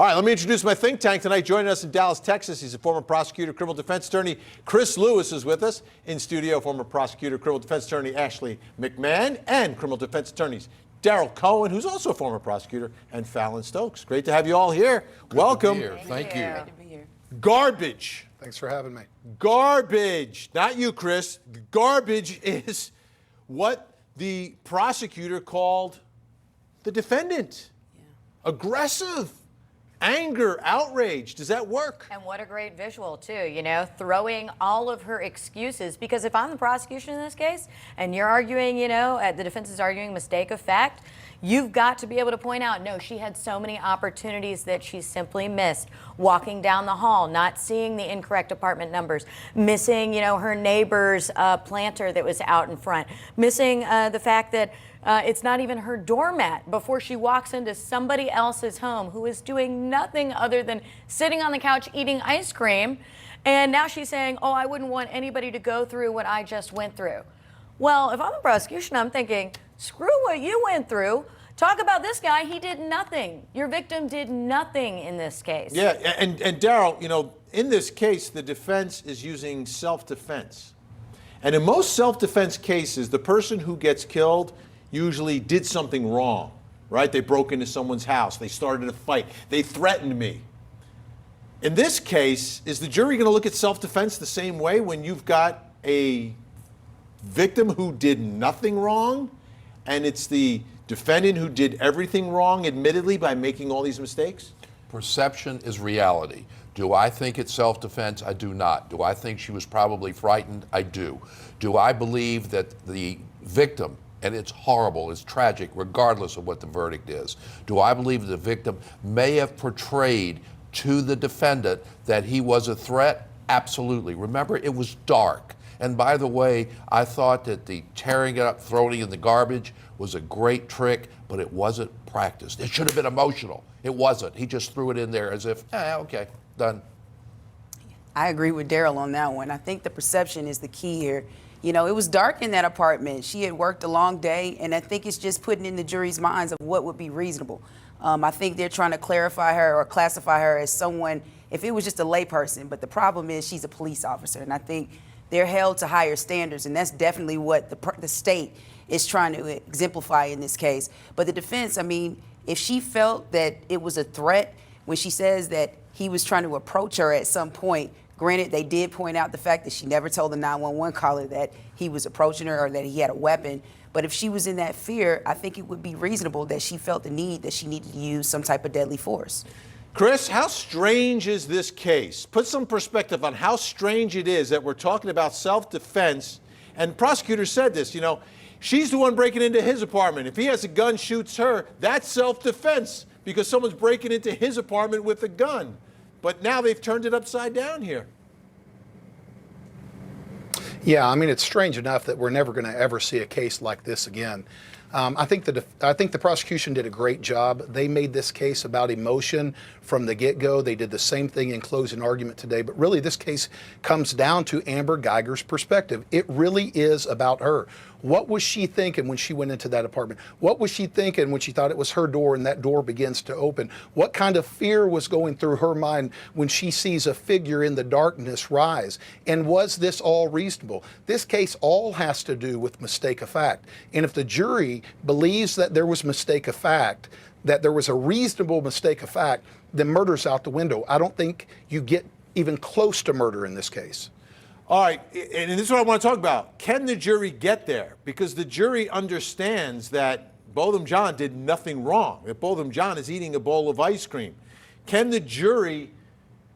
All right, let me introduce my think tank tonight. Joining us in Dallas, Texas, he's a former prosecutor, criminal defense attorney. Chris Lewis is with us. In studio, former prosecutor, criminal defense attorney Ashley McMahon, and criminal defense attorneys Daryl Cohen, who's also a former prosecutor, and Fallon Stokes. Great to have you all here. Welcome. Good to be here. Thank you. Great to be here. Garbage. Thanks for having me. Garbage. Not you, Chris. Garbage is what the prosecutor called the defendant. Yeah. Aggressive. Anger, outrage. Does that work? And what a great visual, too, you know, throwing all of her excuses. Because if I'm the prosecution in this case, and you're arguing, you know, the defense is arguing mistake of fact, you've got to be able to point out, no, she had so many opportunities that she simply missed. Walking down the hall, not seeing the incorrect apartment numbers, missing, you know, her neighbor's planter that was out in front, missing the fact that it's not even her doormat before she walks into somebody else's home who is doing nothing other than sitting on the couch eating ice cream. And now she's saying, oh, I wouldn't want anybody to go through what I just went through. Well, if I'm the prosecution, I'm thinking, screw what you went through. Talk about this guy. He did nothing. Your victim did nothing in this case. Yeah, and Daryl, you know, in this case, the defense is using self-defense. And in most self-defense cases, the person who gets killed usually did something wrong, right? They broke into someone's house. They started a fight. They threatened me. In this case, is the jury going to look at self-defense the same way when you've got a victim who did nothing wrong and it's the defendant who did everything wrong, admittedly, by making all these mistakes? Perception is reality. Do I think it's self-defense? I do not. Do I think she was probably frightened? I do. Do I believe that the victim, and it's horrible, it's tragic, regardless of what the verdict is, do I believe the victim may have portrayed to the defendant that he was a threat? Absolutely. Remember, it was dark. And by the way, I thought that the tearing it up, throwing it in the garbage was a great trick, but it wasn't practiced. It should have been emotional. It wasn't. He just threw it in there as if, okay, done. I agree with Daryl on that one. I think the perception is the key here. You know, it was dark in that apartment. She had worked a long day, and I think it's just putting in the jury's minds of what would be reasonable. I think they're trying to clarify her or classify her as someone, if it was just a layperson, but the problem is she's a police officer, and I think they're held to higher standards, and that's definitely what the state is trying to exemplify in this case. But the defense, I mean, if she felt that it was a threat, when she says that he was trying to approach her at some point, granted, they did point out the fact that she never told the 911 caller that he was approaching her or that he had a weapon. But if she was in that fear, I think it would be reasonable that she felt the need that she needed to use some type of deadly force. Chris, how strange is this case? Put some perspective on how strange it is that we're talking about self-defense. And the prosecutor said this, you know, she's the one breaking into his apartment. If he has a gun, shoots her, that's self-defense because someone's breaking into his apartment with a gun. But now they've turned it upside down here. Yeah, I mean, it's strange enough that we're never going to ever see a case like this again. I think the prosecution did a great job. They made this case about emotion from the get-go. They did the same thing in closing argument today. But really, this case comes down to Amber Geiger's perspective. It really is about her. What was she thinking when she went into that apartment? What was she thinking when she thought it was her door and that door begins to open? What kind of fear was going through her mind when she sees a figure in the darkness rise? And was this all reasonable? This case all has to do with mistake of fact. And if the jury believes that there was mistake of fact, that there was a reasonable mistake of fact, then murder's out the window. I don't think you get even close to murder in this case. All right, and this is what I want to talk about. Can the jury get there? Because the jury understands that Botham Jean did nothing wrong, that Botham Jean is eating a bowl of ice cream. Can the jury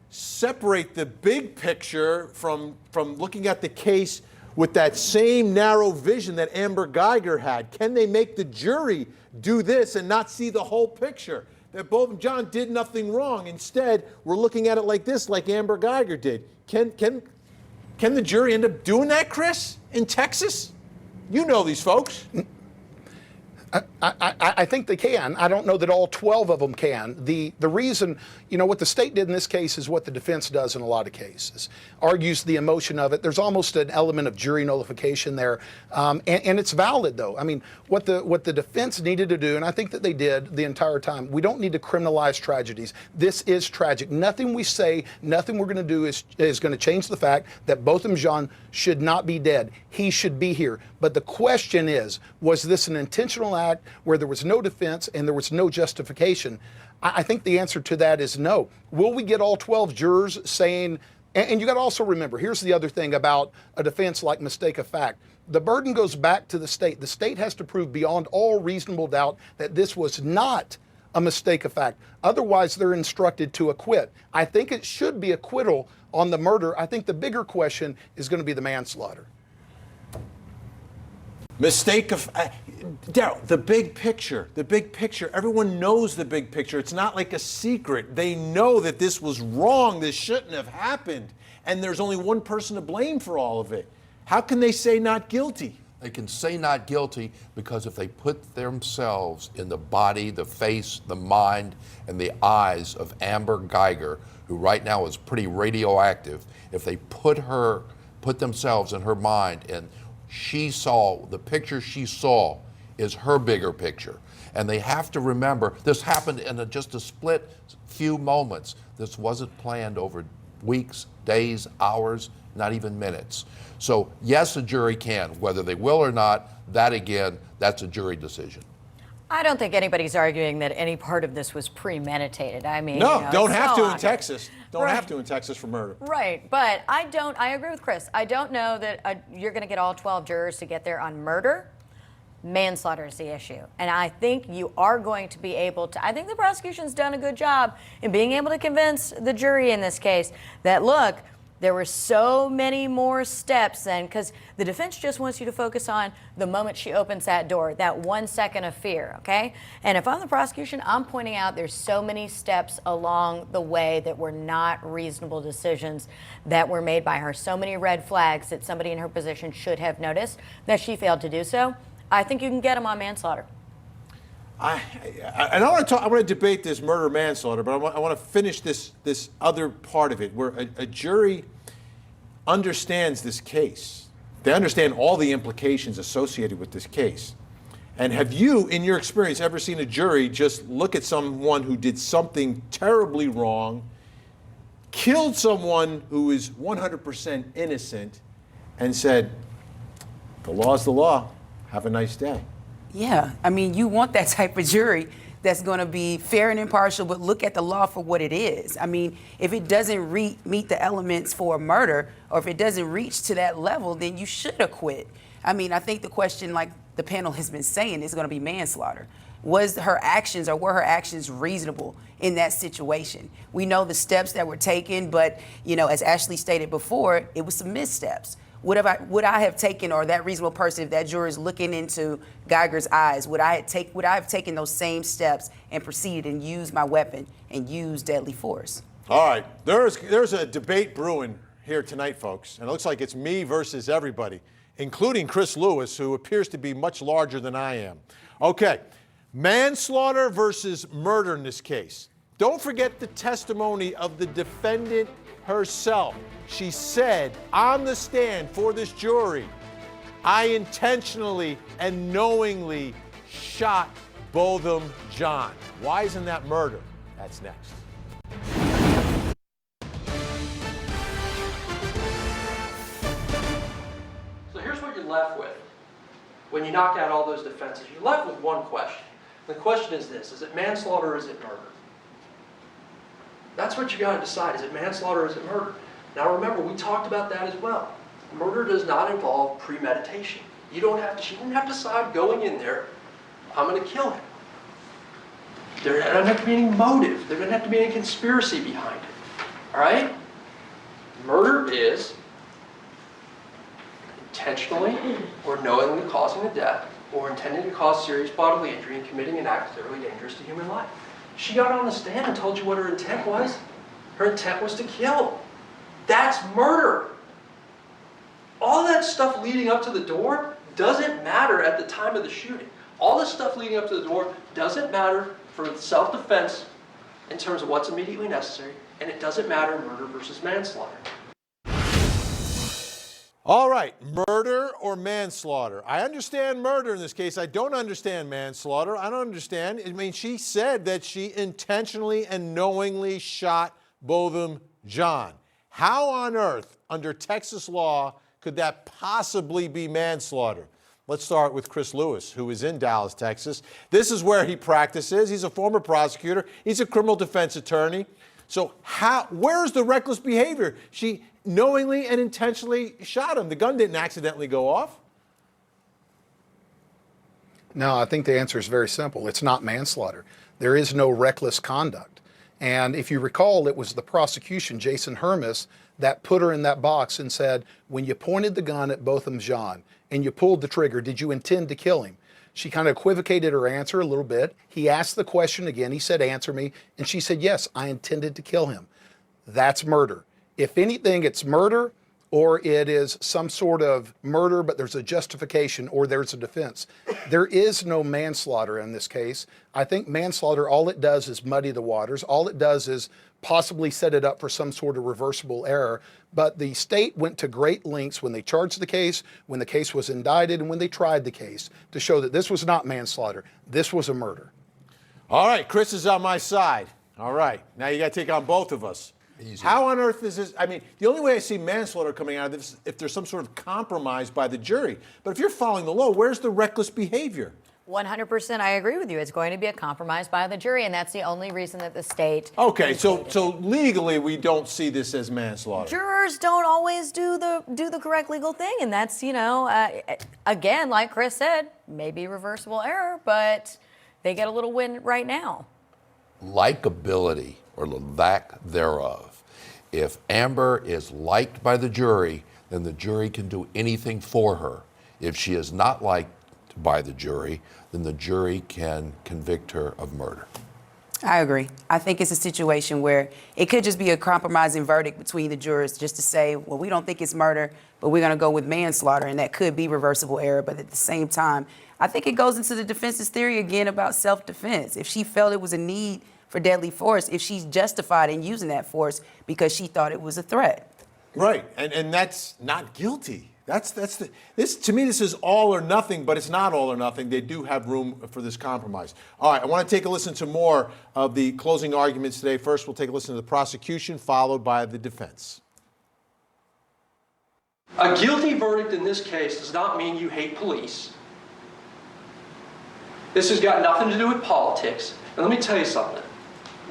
separate the big picture from looking at the case with that same narrow vision that Amber Geiger had? Can they make the jury do this and not see the whole picture? That Botham Jean did nothing wrong. Instead, we're looking at it like this, like Amber Geiger did. Can the jury end up doing that, Chris, in Texas? You know these folks. I think they can. I don't know that all 12 of them can. The reason, what the state did in this case is what the defense does in a lot of cases. Argues the emotion of it. There's almost an element of jury nullification there. And it's valid, though. I mean, what the defense needed to do, and I think that they did the entire time, we don't need to criminalize tragedies. This is tragic. Nothing we say, nothing we're going to do is going to change the fact that Botham Jean should not be dead. He should be here. But the question is, was this an intentional act where there was no defense and there was no justification? I think the answer to that is no. Will we get all 12 jurors saying, and you got to also remember, here's the other thing about a defense like mistake of fact. The burden goes back to the state. The state has to prove beyond all reasonable doubt that this was not a mistake of fact. Otherwise, they're instructed to acquit. I think it should be acquittal on the murder. I think the bigger question is going to be the manslaughter. Mistake of, Daryl, the big picture, everyone knows the big picture. It's not like a secret. They know that this was wrong, this shouldn't have happened, and there's only one person to blame for all of it. How can they say not guilty? They can say not guilty because if they put themselves in the body, the face, the mind, and the eyes of Amber Geiger, who right now is pretty radioactive, if they put themselves in her mind and she saw, the picture she saw is her bigger picture. And they have to remember, this happened in just a split few moments. This wasn't planned over weeks, days, hours, not even minutes. So yes, a jury can. Whether they will or not, that again, that's a jury decision. I don't think anybody's arguing that any part of this was premeditated. I mean, No, don't it's have so to in obvious. Texas. Don't Right. have to in Texas for murder. Right, but I agree with Chris. I don't know that you're going to get all 12 jurors to get there on murder. Manslaughter is the issue. And I think you are going to be able to, I think the prosecution's done a good job in being able to convince the jury in this case that, look, there were so many more steps then, because the defense just wants you to focus on the moment she opens that door, that 1 second of fear, okay? And if I'm the prosecution, I'm pointing out there's so many steps along the way that were not reasonable decisions that were made by her, so many red flags that somebody in her position should have noticed that she failed to do so. I think you can get them on manslaughter. I want to debate this murder manslaughter, but I want to finish this other part of it, where a jury understands this case. They understand all the implications associated with this case. And have you, in your experience, ever seen a jury just look at someone who did something terribly wrong, killed someone who is 100% innocent, and said, "The law's the law. Have a nice day"? Yeah, I mean, you want that type of jury that's going to be fair and impartial, but look at the law for what it is. I mean, if it doesn't meet the elements for a murder, or if it doesn't reach to that level, then you should acquit. I mean, I think the question, like the panel has been saying, is going to be manslaughter. Were her actions reasonable in that situation? We know the steps that were taken, but, as Ashley stated before, it was some missteps. Would I have taken, or that reasonable person, if that juror is looking into Geiger's eyes, would I have taken those same steps and proceeded and used my weapon and used deadly force? All right, there's a debate brewing here tonight, folks, and it looks like it's me versus everybody, including Chris Lewis, who appears to be much larger than I am. Okay, manslaughter versus murder in this case. Don't forget the testimony of the defendant herself. She said on the stand for this jury, "I intentionally and knowingly shot Botham Jean." Why isn't that murder? That's next. So here's what you're left with. When you knock out all those defenses, you're left with one question. The question is this: is it manslaughter or is it murder? That's what you got to decide. Is it manslaughter or is it murder? Now remember, we talked about that as well. Murder does not involve premeditation. She didn't have to decide going in there, "I'm going to kill him." There doesn't have to be any motive. There doesn't have to be any conspiracy behind it. All right? Murder is intentionally or knowingly causing a death, or intending to cause serious bodily injury and committing an act clearly dangerous to human life. She got on the stand and told you what her intent was. Her intent was to kill. That's murder. All that stuff leading up to the door doesn't matter at the time of the shooting. All this stuff leading up to the door doesn't matter for self-defense in terms of what's immediately necessary, and it doesn't matter in murder versus manslaughter. All right, murder or manslaughter? I understand murder in this case. I don't understand manslaughter. I don't understand. I mean, she said that she intentionally and knowingly shot Botham Jean. How on earth, under Texas law, could that possibly be manslaughter? Let's start with Chris Lewis, who is in Dallas, Texas. This is where he practices. He's a former prosecutor. He's a criminal defense attorney. So where's the reckless behavior? She knowingly and intentionally shot him. The gun didn't accidentally go off. No, I think the answer is very simple. It's not manslaughter. There is no reckless conduct. And if you recall, it was the prosecution, Jason Hermes, that put her in that box and said, when you pointed the gun at Botham Jean and you pulled the trigger, did you intend to kill him? She kind of equivocated her answer a little bit. He asked the question again. He said, answer me. And she said, yes, I intended to kill him. That's murder. If anything, it's murder, or it is some sort of murder, but there's a justification or there's a defense. There is no manslaughter in this case. I think manslaughter, all it does is muddy the waters. All it does is possibly set it up for some sort of reversible error. But the state went to great lengths when they charged the case, when the case was indicted, and when they tried the case to show that this was not manslaughter. This was a murder. All right, Chris is on my side. All right, now you got to take on both of us. Easy. How How on earth is this? I mean, the only way I see manslaughter coming out of this is if there's some sort of compromise by the jury. But if you're following the law, where's the reckless behavior? 100% I agree with you. It's going to be a compromise by the jury, and that's the only reason that the state. Okay, so legally we don't see this as manslaughter. Jurors don't always do the correct legal thing, and that's, again, like Chris said, maybe reversible error, but they get a little win right now. Likability, or the lack thereof. If Amber is liked by the jury, then the jury can do anything for her. If she is not liked by the jury, then the jury can convict her of murder. I agree. I think it's a situation where it could just be a compromising verdict between the jurors just to say, well, we don't think it's murder, but we're going to go with manslaughter, and that could be reversible error. But at the same time, I think it goes into the defense's theory again about self-defense. If she felt it was a need for deadly force, if she's justified in using that force because she thought it was a threat. Right, and that's not guilty. This to me, this is all or nothing, but it's not all or nothing. They do have room for this compromise. All right, I want to take a listen to more of the closing arguments today. First, we'll take a listen to the prosecution, followed by the defense. A guilty verdict in this case does not mean you hate police. This has got nothing to do with politics. And let me tell you something.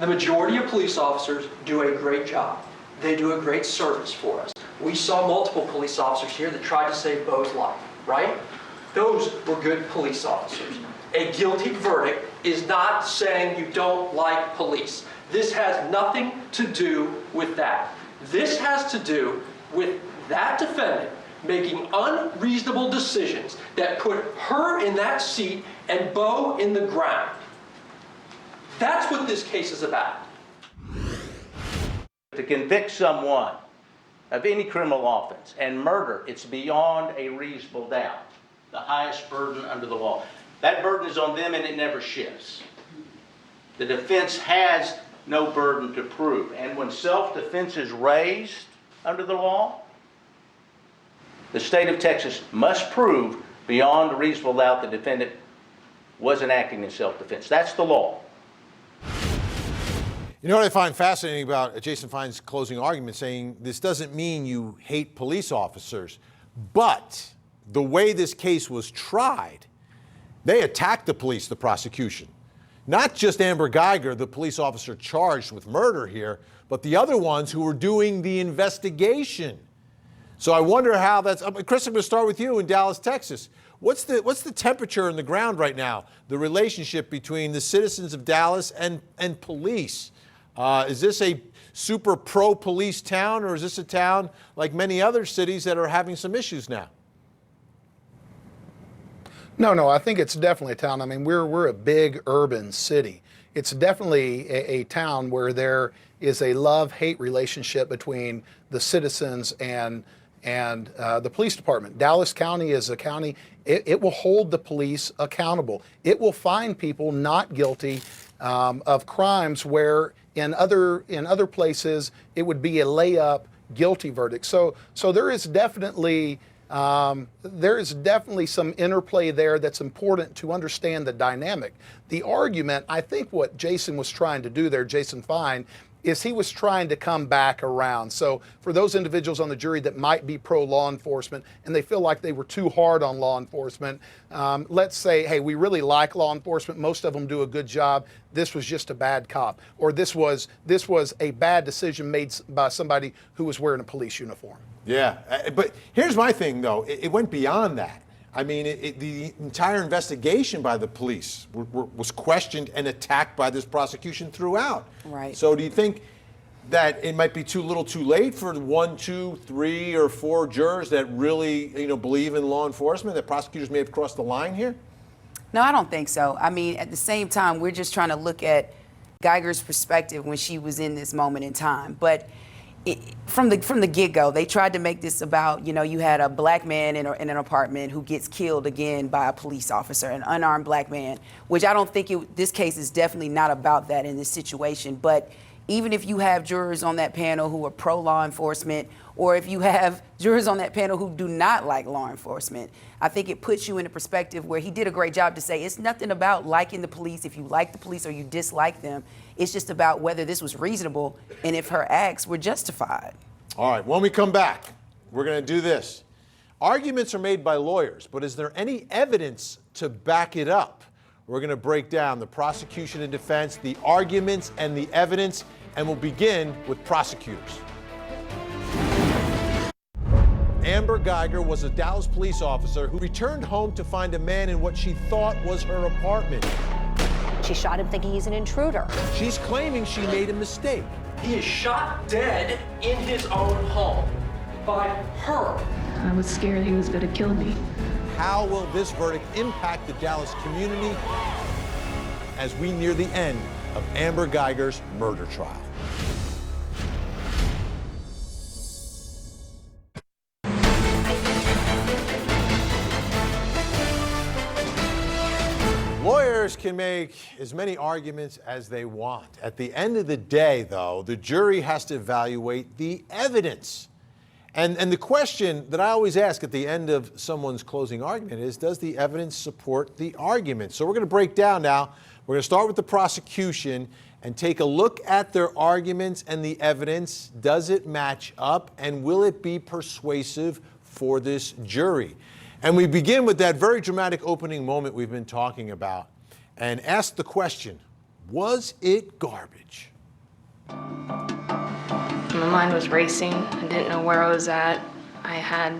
The majority of police officers do a great job. They do a great service for us. We saw multiple police officers here that tried to save Bo's life, right? Those were good police officers. A guilty verdict is not saying you don't like police. This has nothing to do with that. This has to do with that defendant making unreasonable decisions that put her in that seat and Bo in the ground. That's what this case is about. To convict someone of any criminal offense and murder, it's beyond a reasonable doubt. The highest burden under the law. That burden is on them and it never shifts. The defense has no burden to prove. And when self-defense is raised under the law, the state of Texas must prove beyond a reasonable doubt the defendant wasn't acting in self-defense. That's the law. You know what I find fascinating about Jason Fine's closing argument, saying this doesn't mean you hate police officers, but the way this case was tried, they attacked the police, the prosecution. Not just Amber Geiger, the police officer charged with murder here, but the other ones who were doing the investigation. So I wonder how that's. Chris, I'm going to start with you in Dallas, Texas. What's the temperature in the ground right now? The relationship between the citizens of Dallas and police. Is this a super pro-police town, or is this a town like many other cities that are having some issues now? No, I think it's definitely a town. I mean, we're a big urban city. It's definitely a town where there is a love-hate relationship between the citizens and And the police department, Dallas County is a county, it will hold the police accountable. It will find people not guilty of crimes where in other places it would be a layup guilty verdict. So there is definitely some interplay there that's important to understand the dynamic. The argument, I think what Jason was trying to do there, Jason Fine, is he was trying to come back around. So for those individuals on the jury that might be pro law enforcement and they feel like they were too hard on law enforcement, let's say, hey, we really like law enforcement. Most of them do a good job. This was just a bad cop, or this was a bad decision made by somebody who was wearing a police uniform. Yeah, but here's my thing, though. It went beyond that. I mean, the entire investigation by the police was questioned and attacked by this prosecution throughout. Right. So do you think that it might be too little too late for 1, 2, 3, or 4 jurors that really, believe in law enforcement, that prosecutors may have crossed the line here? No, I don't think so. I mean, at the same time, we're just trying to look at Geiger's perspective when she was in this moment in time. But from the get-go, they tried to make this about, you had a black man in an apartment who gets killed again by a police officer, an unarmed black man, which I don't think this case is definitely not about that in this situation. But even if you have jurors on that panel who are pro-law enforcement, or if you have jurors on that panel who do not like law enforcement, I think it puts you in a perspective where he did a great job to say it's nothing about liking the police, if you like the police or you dislike them. It's just about whether this was reasonable and if her acts were justified. All right, when we come back, we're going to do this. Arguments are made by lawyers, but is there any evidence to back it up? We're going to break down the prosecution and defense, the arguments and the evidence, and we'll begin with prosecutors. Amber Geiger was a Dallas police officer who returned home to find a man in what she thought was her apartment. She shot him thinking he's an intruder. She's claiming she made a mistake. He is shot dead in his own home by her. I was scared he was going to kill me. How will this verdict impact the Dallas community as we near the end of Amber Geiger's murder trial? Lawyers can make as many arguments as they want. At the end of the day, though, the jury has to evaluate the evidence. And the question that I always ask at the end of someone's closing argument is, does the evidence support the argument? So we're going to break down now. We're going to start with the prosecution and take a look at their arguments and the evidence. Does it match up, and will it be persuasive for this jury? And we begin with that very dramatic opening moment we've been talking about and ask the question, was it garbage? My mind was racing. I didn't know where I was at. I had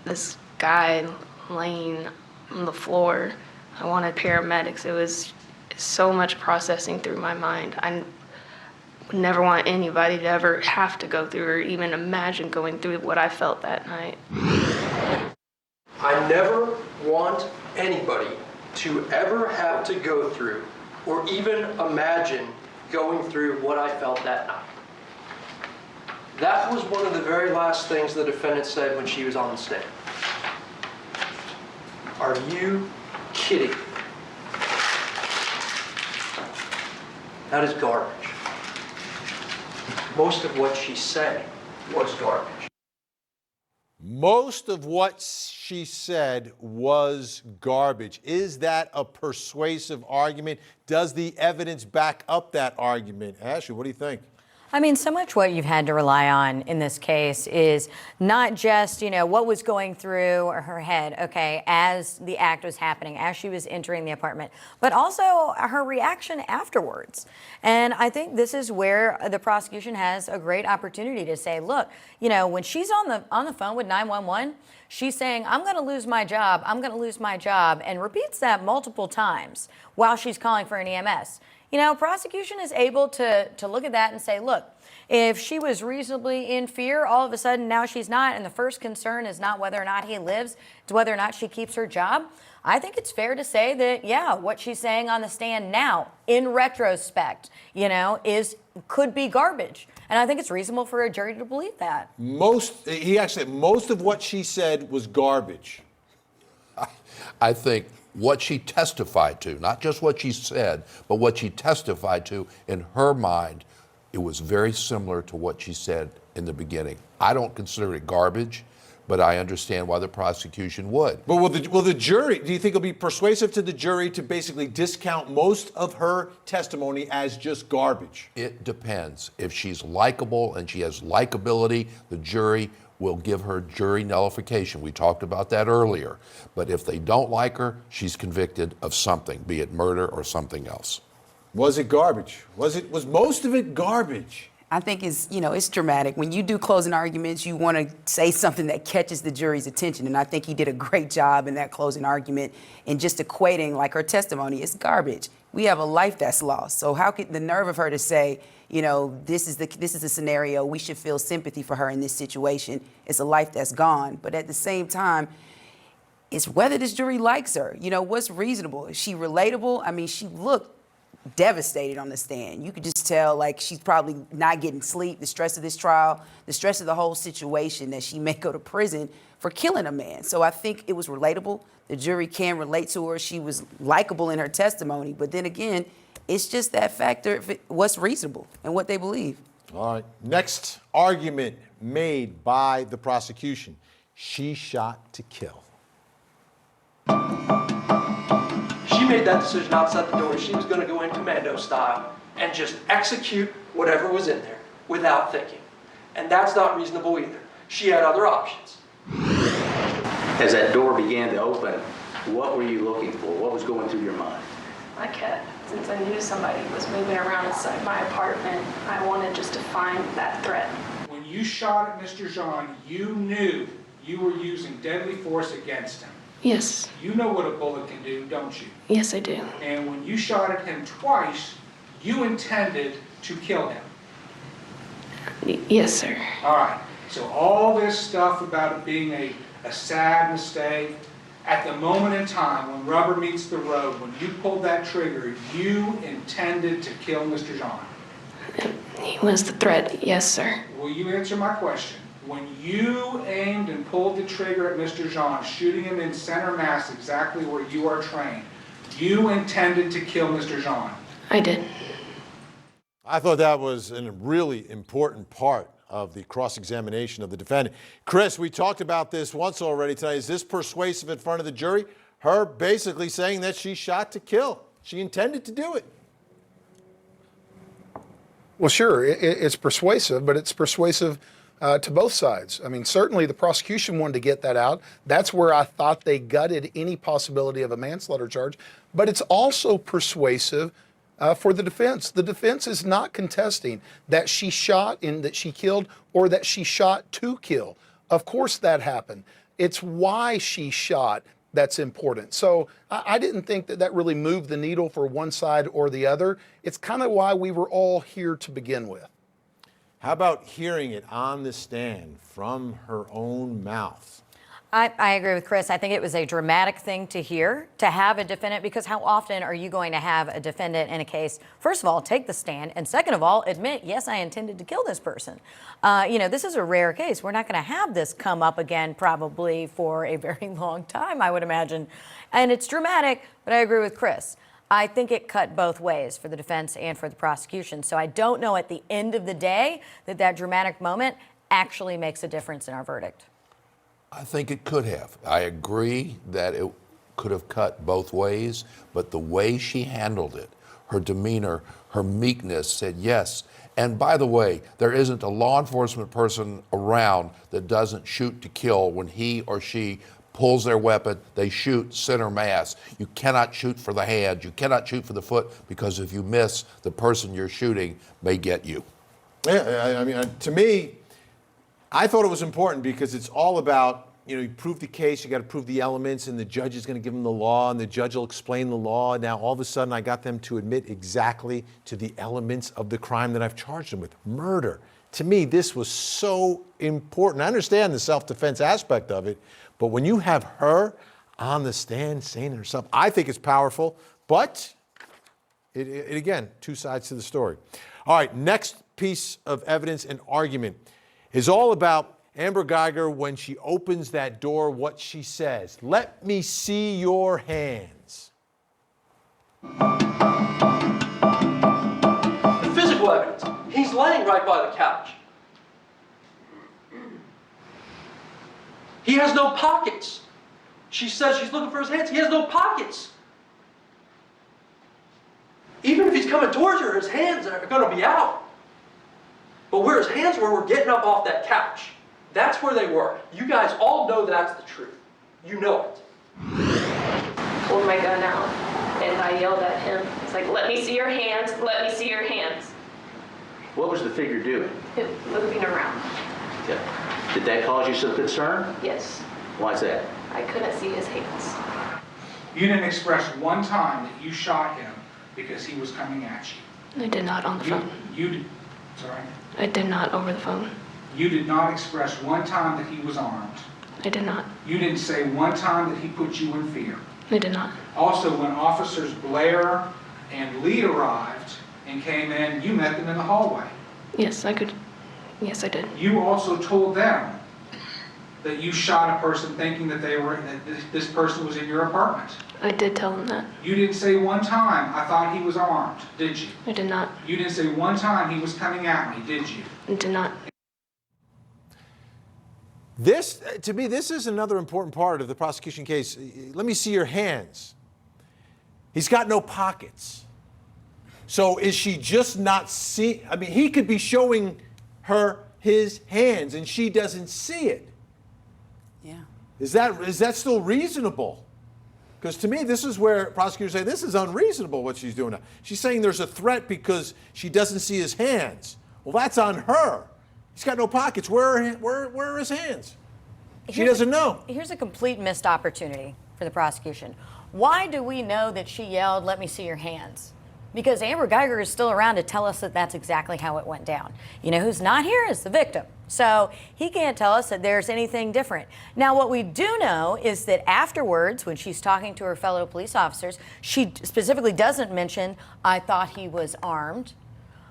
this guy laying on the floor. I wanted paramedics. It was so much processing through my mind. I would never want anybody to ever have to go through or even imagine going through what I felt that night. I never want anybody to ever have to go through or even imagine going through what I felt that night. That was one of the very last things the defendant said when she was on the stand. Are you kidding? That is garbage. Most of what she said was garbage. Most of what she said was garbage. Is that a persuasive argument? Does the evidence back up that argument? Ashley, what do you think? I mean, so much what you've had to rely on in this case is not just, what was going through her head, okay, as the act was happening, as she was entering the apartment, but also her reaction afterwards. And I think this is where the prosecution has a great opportunity to say, look, when she's on the phone with 911, she's saying, I'm going to lose my job, I'm going to lose my job, and repeats that multiple times while she's calling for an EMS. You know, prosecution is able to look at that and say, look, if she was reasonably in fear, all of a sudden now she's not, and the first concern is not whether or not he lives, it's whether or not she keeps her job. I think it's fair to say that, yeah, what she's saying on the stand now, in retrospect, you know, could be garbage. And I think it's reasonable for a jury to believe that. Most of what she said was garbage. I think what she testified to, not just what she said, but what she testified to, in her mind, it was very similar to what she said in the beginning. I don't consider it garbage, but I understand why the prosecution would. But will the jury, do you think it'll be persuasive to the jury to basically discount most of her testimony as just garbage? It depends. If she's likable and she has likability, the jury will give her jury nullification. We talked about that earlier. But if they don't like her, she's convicted of something, be it murder or something else. Was it garbage? Was most of it garbage? I think it's dramatic. When you do closing arguments, you want to say something that catches the jury's attention. And I think he did a great job in that closing argument in just equating, like, her testimony is garbage. We have a life that's lost. So how could the nerve of her to say, this is a scenario, we should feel sympathy for her in this situation. It's a life that's gone. But at the same time, it's whether this jury likes her. What's reasonable? Is she relatable? I mean, she looked devastated on the stand. You could just tell, like, she's probably not getting sleep, the stress of this trial, the stress of the whole situation, that she may go to prison for killing a man. So I think it was relatable. The jury can relate to her. She was likable in her testimony. But then again, it's just that factor, what's reasonable and what they believe. All right. Next argument made by the prosecution. She shot to kill. She made that decision outside the door. She was going to go in commando style and just execute whatever was in there without thinking. And that's not reasonable either. She had other options. As that door began to open, what were you looking for? What was going through your mind? My cat, since I knew somebody was moving around inside my apartment, I wanted just to find that threat. When you shot at Mr. Jean, you knew you were using deadly force against him. Yes. You know what a bullet can do, don't you? Yes, I do. And when you shot at him twice, you intended to kill him. Yes, sir. All right. So all this stuff about it being a sad mistake, at the moment in time when rubber meets the road, when you pulled that trigger, you intended to kill Mr. Jean. He was the threat. Yes, sir. Will you answer my question? When you aimed and pulled the trigger at Mr. Jean, shooting him in center mass exactly where you are trained, you intended to kill Mr. Jean. I did. I thought that was a really important part of the cross-examination of the defendant. Chris, we talked about this once already tonight. Is this persuasive in front of the jury? Her basically saying that she shot to kill. She intended to do it. Well, sure, it's persuasive, but it's persuasive to both sides. I mean, certainly the prosecution wanted to get that out. That's where I thought they gutted any possibility of a manslaughter charge. But it's also persuasive for the defense. The defense is not contesting that she shot and that she killed, or that she shot to kill. Of course that happened. It's why she shot that's important. So I didn't think that really moved the needle for one side or the other. It's kind of why we were all here to begin with. How about hearing it on the stand from her own mouth? I agree with Chris. I think it was a dramatic thing to hear, to have a defendant, because how often are you going to have a defendant in a case, first of all, take the stand, and second of all, admit, yes, I intended to kill this person. This is a rare case. We're not going to have this come up again probably for a very long time, I would imagine. And it's dramatic, but I agree with Chris. I think it cut both ways for the defense and for the prosecution. So I don't know at the end of the day that dramatic moment actually makes a difference in our verdict. I think it could have. I agree that it could have cut both ways, but the way she handled it, her demeanor, her meekness said yes. And by the way, there isn't a law enforcement person around that doesn't shoot to kill when he or she pulls their weapon. They shoot center mass. You cannot shoot for the hand. You cannot shoot for the foot, because if you miss, the person you're shooting may get you. Yeah, I mean, to me, I thought it was important because it's all about you prove the case, you got to prove the elements, and the judge is going to give them the law, and the judge will explain the law. Now, all of a sudden, I got them to admit exactly to the elements of the crime that I've charged them with, murder. To me, this was so important. I understand the self-defense aspect of it, but when you have her on the stand saying to herself, I think it's powerful, but it again, two sides to the story. All right, next piece of evidence and argument is all about Amber Geiger when she opens that door, what she says. Let me see your hands. The physical evidence. He's laying right by the couch. He has no pockets. She says she's looking for his hands. He has no pockets. Even if he's coming towards her, his hands are going to be out. But where his hands were getting up off that couch. That's where they were. You guys all know that's the truth. You know it. Pulled my gun out and I yelled at him. It's like, let me see your hands, let me see your hands. What was the figure doing? Moving around. Yeah. Did that cause you some concern? Yes. Why is that? I couldn't see his hands. You didn't express one time that you shot him because he was coming at you. I did not on the phone. Sorry? I did not over the phone. You did not express one time that he was armed. I did not. You didn't say one time that he put you in fear. I did not. Also, when officers Blair and Lee arrived and came in, you met them in the hallway. Yes, I could. Yes, I did. You also told them that you shot a person thinking that this person was in your apartment. I did tell him that. You didn't say one time, I thought he was armed, did you? I did not. You didn't say one time he was coming at me, did you? I did not. This, to me, this is another important part of the prosecution case. Let me see your hands. He's got no pockets. So is she just not seeing? I mean, he could be showing her his hands and she doesn't see it. Yeah. Is that still reasonable? Because to me, this is where prosecutors say this is unreasonable what she's doing now. She's saying there's a threat because she doesn't see his hands. Well, that's on her. He's got no pockets. Where are his hands? She doesn't know. Here's a complete missed opportunity for the prosecution. Why do we know that she yelled, let me see your hands? Because Amber Geiger is still around to tell us that that's exactly how it went down. You know who's not here is the victim. So he can't tell us that there's anything different. Now, what we do know is that afterwards, when she's talking to her fellow police officers, she specifically doesn't mention, I thought he was armed.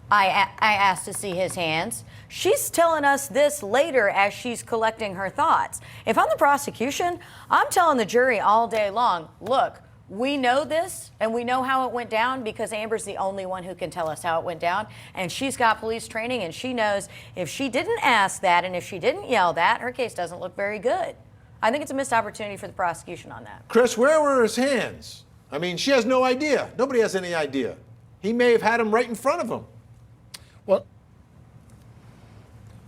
I asked to see his hands. She's telling us this later as she's collecting her thoughts. If I'm the prosecution, I'm telling the jury all day long, look, we know this and we know how it went down because Amber's the only one who can tell us how it went down. And she's got police training and she knows if she didn't ask that and if she didn't yell that, her case doesn't look very good. I think it's a missed opportunity for the prosecution on that. Chris, where were his hands? I mean, she has no idea. Nobody has any idea. He may have had them right in front of him.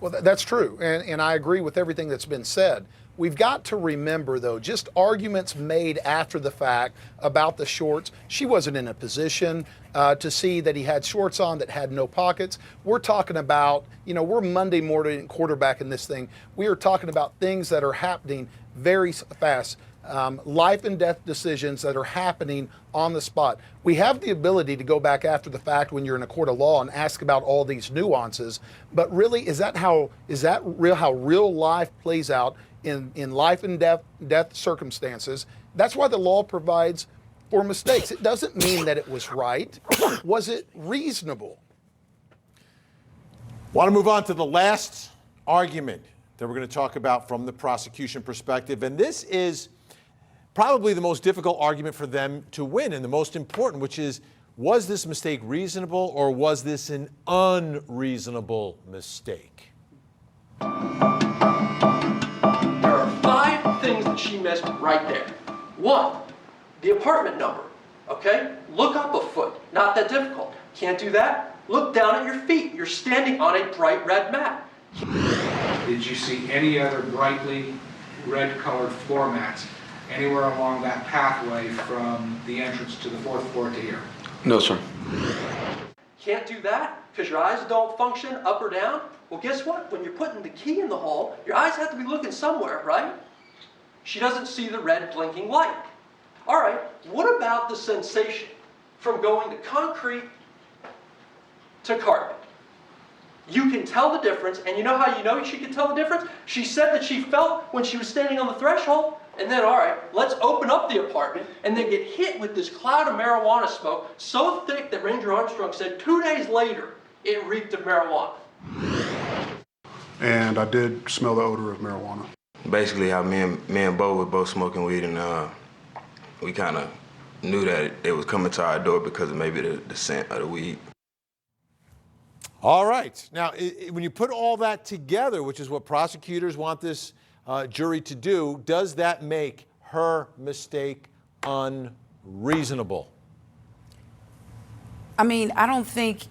Well, that's true, and I agree with everything that's been said. We've got to remember, though, just arguments made after the fact about the shorts. She wasn't in a position to see that he had shorts on that had no pockets. We're talking about, we're Monday morning quarterbacking this thing. We are talking about things that are happening very fast. Life and death decisions that are happening on the spot. We have the ability to go back after the fact when you're in a court of law and ask about all these nuances, but really, is that how real life plays out in life and death circumstances? That's why the law provides for mistakes. It doesn't mean that it was right. Was it reasonable? Want to move on to the last argument that we're going to talk about from the prosecution perspective, and this is probably the most difficult argument for them to win and the most important, which is, was this mistake reasonable or was this an unreasonable mistake? There are 5 things that she missed right there. 1, the apartment number, okay? Look up a foot, not that difficult. Can't do that? Look down at your feet. You're standing on a bright red mat. Did you see any other brightly red-colored floor mats anywhere along that pathway from the entrance to the 4th floor to here? No, sir. Can't do that because your eyes don't function up or down? Well, guess what? When you're putting the key in the hole, your eyes have to be looking somewhere, right? She doesn't see the red blinking light. All right, what about the sensation from going to concrete to carpet? You can tell the difference, and you know how you know she can tell the difference? She said that she felt when she was standing on the threshold, and then, all right, let's open up the apartment, and then get hit with this cloud of marijuana smoke so thick that Ranger Armstrong said 2 days later it reeked of marijuana. And I did smell the odor of marijuana. Basically, how me and Bo were both smoking weed, and we kind of knew that it was coming to our door because of maybe the scent of the weed. All right. Now, when you put all that together, which is what prosecutors want this jury to do, does that make her mistake unreasonable? I mean, I don't think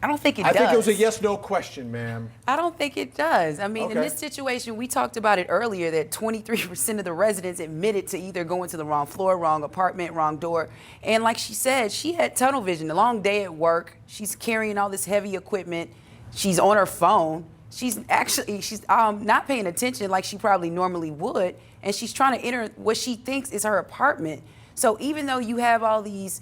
it does. I think it was a yes/no question, ma'am. I don't think it does. I mean, in Okay. this situation, we talked about it earlier that 23% of the residents admitted to either going to the wrong floor, wrong apartment, wrong door. And like she said, she had tunnel vision, a long day at work. She's carrying all this heavy equipment. She's on her phone. She's not paying attention like she probably normally would. And she's trying to enter what she thinks is her apartment. So even though you have all these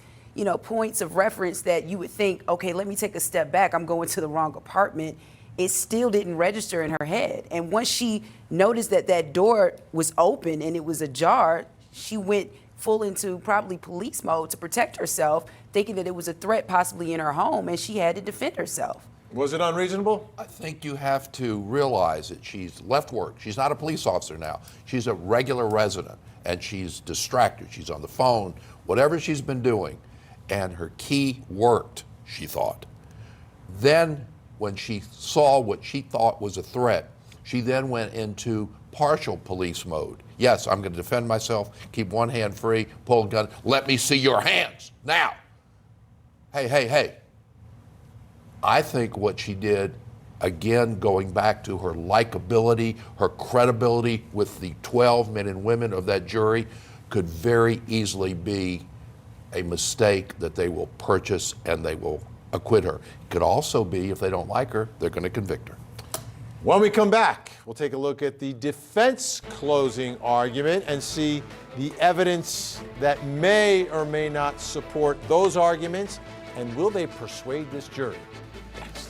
points of reference that you would think, okay, let me take a step back, I'm going to the wrong apartment, it still didn't register in her head. And once she noticed that that door was open and it was ajar, she went full into probably police mode to protect herself, thinking that it was a threat possibly in her home, and she had to defend herself. Was it unreasonable? I think you have to realize that she's left work. She's not a police officer now. She's a regular resident, and she's distracted. She's on the phone, whatever she's been doing. And her key worked, she thought. Then, when she saw what she thought was a threat, she then went into partial police mode. Yes, I'm going to defend myself, keep one hand free, pull a gun. Let me see your hands now. Hey. I think what she did, again, going back to her likability, her credibility with the 12 men and women of that jury, could very easily be a mistake that they will purchase and they will acquit her. It could also be, if they don't like her, they're going to convict her. When we come back, we'll take a look at the defense closing argument and see the evidence that may or may not support those arguments, and will they persuade this jury? Next.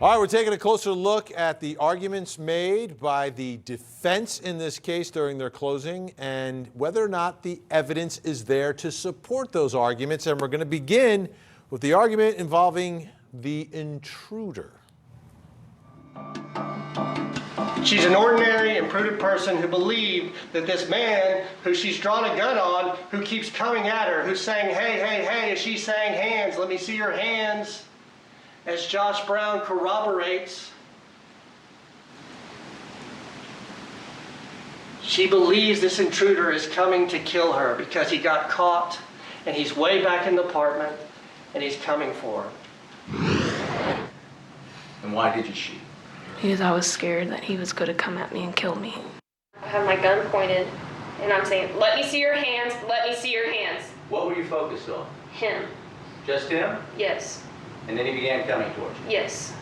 All right, we're taking a closer look at the arguments made by the defense in this case during their closing and whether or not the evidence is there to support those arguments. And we're going to begin with the argument involving the intruder. She's an ordinary and prudent person who believed that this man who she's drawn a gun on, who keeps coming at her, who's saying, hey, as she's saying, hands, let me see your hands. As Josh Brown corroborates, she believes this intruder is coming to kill her because he got caught and he's way back in the apartment and he's coming for her. And why did you shoot? Because I was scared that he was going to come at me and kill me. I have my gun pointed, and I'm saying, let me see your hands, let me see your hands. What were you focused on? Him. Just him? Yes. And then he began coming towards you? Yes.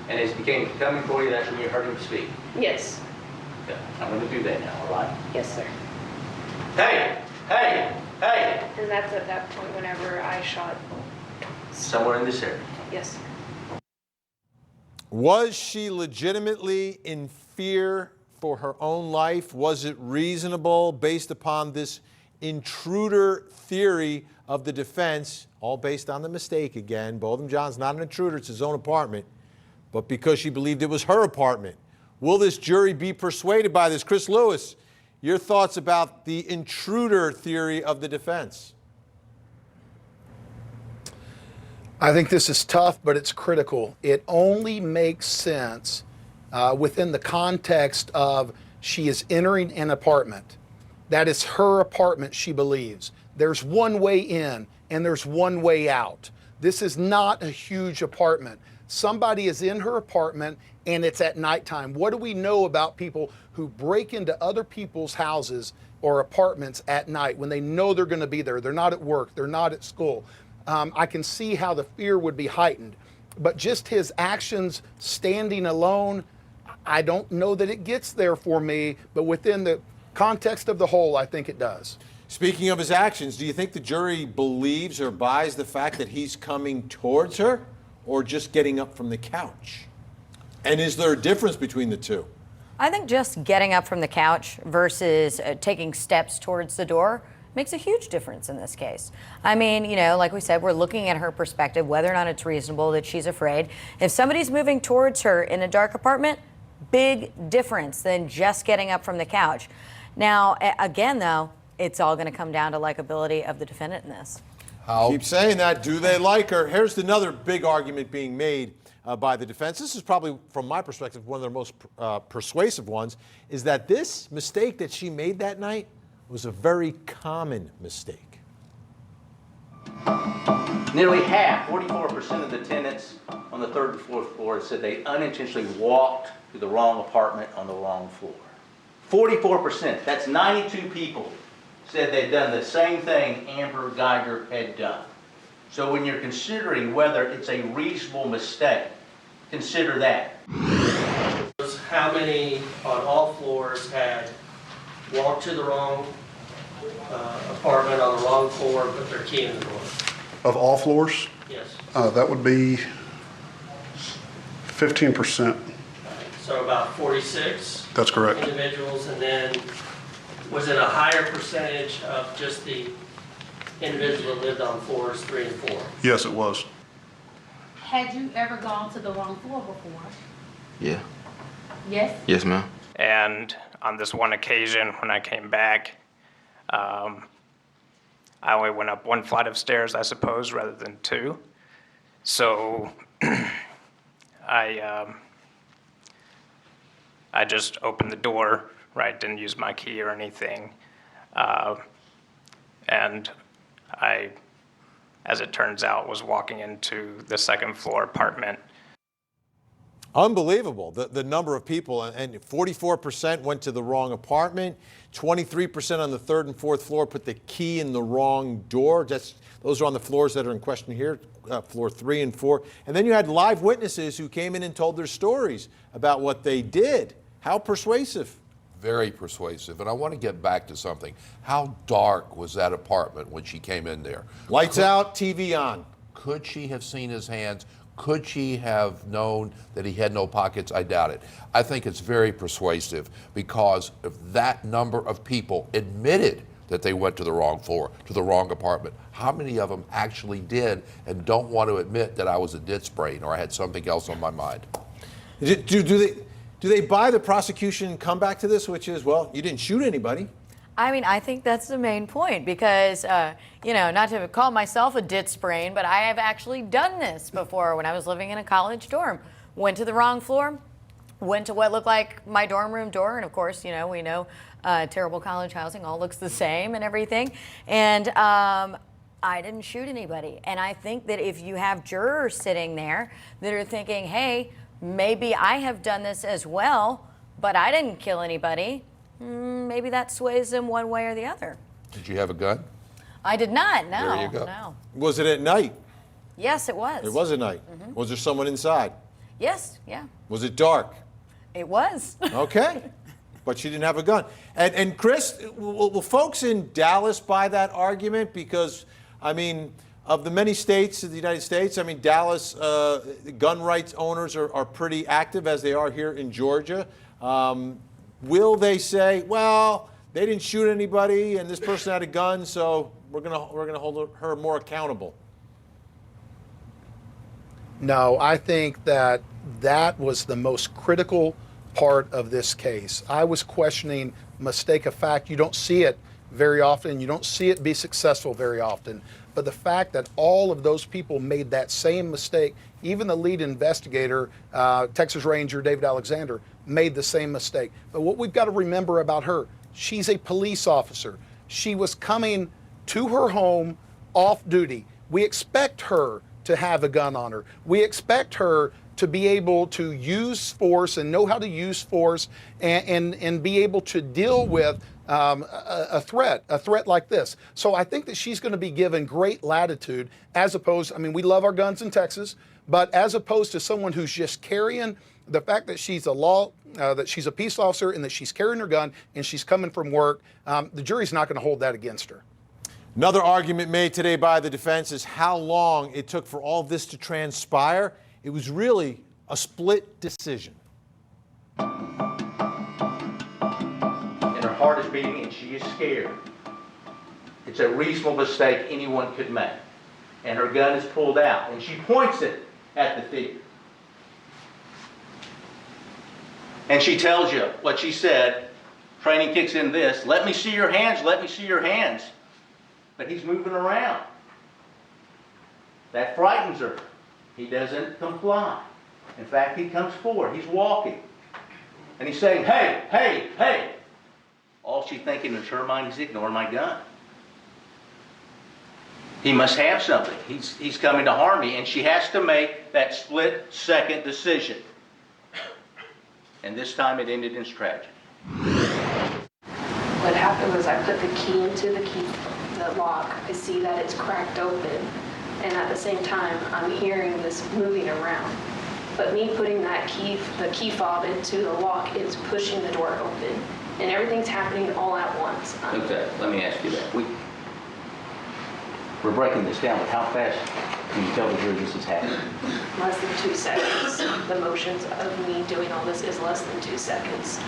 And as he became coming for you, that's when you heard him speak? Yes. Okay. I'm going to do that now, all right? Yes, sir. Hey! And that's at that point whenever I shot. Somewhere in this area? Yes, sir. Was she legitimately in fear for her own life? Was it reasonable based upon this intruder theory of the defense, all based on the mistake again? Botham Jean's not an intruder, it's his own apartment, but because she believed it was her apartment. Will this jury be persuaded by this? Chris Lewis, your thoughts about the intruder theory of the defense? I think this is tough, but it's critical. It only makes sense within the context of she is entering an apartment. That is her apartment, she believes. There's one way in and there's one way out. This is not a huge apartment. Somebody is in her apartment and it's at nighttime. What do we know about people who break into other people's houses or apartments at night when they know they're going to be there? They're not at work, they're not at school. I can see how the fear would be heightened. but just his actions standing alone, I don't know that it gets there for me, but within the context of the whole, I think it does. Speaking of his actions, do you think the jury believes or buys the fact that he's coming towards her or just getting up from the couch? And is there a difference between the two? I think just getting up from the couch versus taking steps towards the door makes a huge difference in this case. I mean, you know, like we said, we're looking at her perspective, whether or not it's reasonable that she's afraid. If somebody's moving towards her in a dark apartment, big difference than just getting up from the couch. Now, again, though, it's all going to come down to likability of the defendant in this. Keep saying that. Do they like her? Here's another big argument being made by the defense. This is probably, from my perspective, one of their most persuasive ones, is that this mistake that she made that night was a very common mistake. Nearly half, 44% of the tenants on the third and fourth floor said they unintentionally walked to the wrong apartment on the wrong floor. 44%, that's 92 people, said they'd done the same thing Amber Geiger had done. So when you're considering whether it's a reasonable mistake, consider that. How many on all floors had walked to the wrong apartment on the wrong floor, put their key in the door? Of all floors, Yes. that would be 15%. So about 46 That's correct. individuals, and then was it a higher percentage of just the individuals that lived on floors 3 and 4? Yes, it was. Had you ever gone to the wrong floor before? Yeah. Yes? Yes, ma'am. And on this one occasion, when I came back, I only went up one flight of stairs, I suppose, rather than two. So I just opened the door, right? Didn't use my key or anything. And I, as it turns out, was walking into the second floor apartment. Unbelievable, the number of people, and 44% went to the wrong apartment, 23% on the third and fourth floor put the key in the wrong door. Those are on the floors that are in question here, floor 3 and 4. And then you had live witnesses who came in and told their stories about what they did. How persuasive? Very persuasive. And I want to get back to something. How dark was that apartment when she came in there? Lights out, TV on. Could she have seen his hands? Could she have known that he had no pockets? I doubt it. I think it's very persuasive because if that number of people admitted that they went to the wrong floor, to the wrong apartment, how many of them actually did and don't want to admit that I was a ditz brain or I had something else on my mind? Do they buy the prosecution comeback to this, which is, well, you didn't shoot anybody? I mean, I think that's the main point because, you know, not to call myself a ditz brain, but I have actually done this before when I was living in a college dorm. Went to the wrong floor, went to what looked like my dorm room door, and of course, you know, we know terrible college housing all looks the same and everything. And I didn't shoot anybody. And I think that if you have jurors sitting there that are thinking, hey, maybe I have done this as well, but I didn't kill anybody, maybe that sways them one way or the other. Did you have a gun? I did not, no. There you go. No. Was it at night? Yes, it was. It was at night. Was there someone inside? Yes, yeah, Was it dark? it was. Okay. But she didn't have a gun. And Chris, will folks in Dallas buy that argument? Because, I mean, of the many states of the United States, I mean, Dallas gun rights owners are pretty active, as they are here in Georgia. Will they say, well, they didn't shoot anybody and this person had a gun, so we're gonna hold her more accountable? No, I think that was the most critical part of this case. I was questioning mistake of fact. You don't see it very often. You don't see it be successful very often. But the fact that all of those people made that same mistake, even the lead investigator, Texas Ranger David Alexander, made the same mistake. But what we've got to remember about her, she's a police officer. She was coming to her home off duty. We expect her to have a gun on her. We expect her to be able to use force and know how to use force and be able to deal with a threat like this. So I think that she's going to be given great latitude as opposed, I mean, we love our guns in Texas, but as opposed to someone who's just carrying the fact that she's that she's a peace officer and that she's carrying her gun and she's coming from work, the jury's not going to hold that against her. Another argument made today by the defense is how long it took for all this to transpire. It was really a split decision. And her heart is beating and she is scared. It's a reasonable mistake anyone could make. And her gun is pulled out and she points it at the thief. And she tells you what she said. Training kicks in this, let me see your hands, let me see your hands. But he's moving around. That frightens her. He doesn't comply. In fact, he comes forward, he's walking. And he's saying, hey, hey, hey. All she's thinking in her mind is ignore my gun. He must have something. He's coming to harm me. And she has to make that split-second decision. And this time it ended in tragedy. What happened was I put the key into the lock. I see that it's cracked open. And at the same time, I'm hearing this moving around. But me putting the key fob into the lock is pushing the door open. And everything's happening all at once. Okay, let me ask you that. We're breaking this down, but how fast can you tell the jury this is happening? Less than 2 seconds. The motions of me doing all this is less than 2 seconds.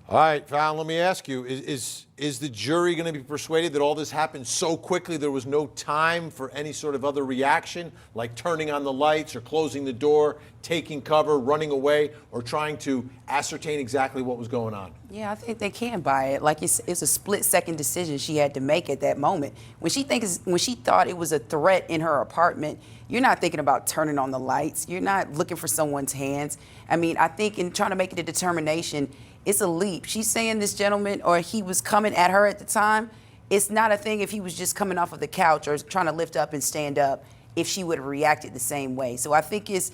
All right, Val, let me ask you, is the jury going to be persuaded that all this happened so quickly there was no time for any sort of other reaction, like turning on the lights or closing the door, taking cover, running away, or trying to ascertain exactly what was going on? Yeah, I think they can buy it. Like it's a split-second decision she had to make at that moment. When she thought it was a threat in her apartment, you're not thinking about turning on the lights. You're not looking for someone's hands. I mean, I think in trying to make it a determination, it's a leap. She's saying this gentleman, or he was coming at her at the time. It's not a thing if he was just coming off of the couch or trying to lift up and stand up, if she would have reacted the same way. So I think it's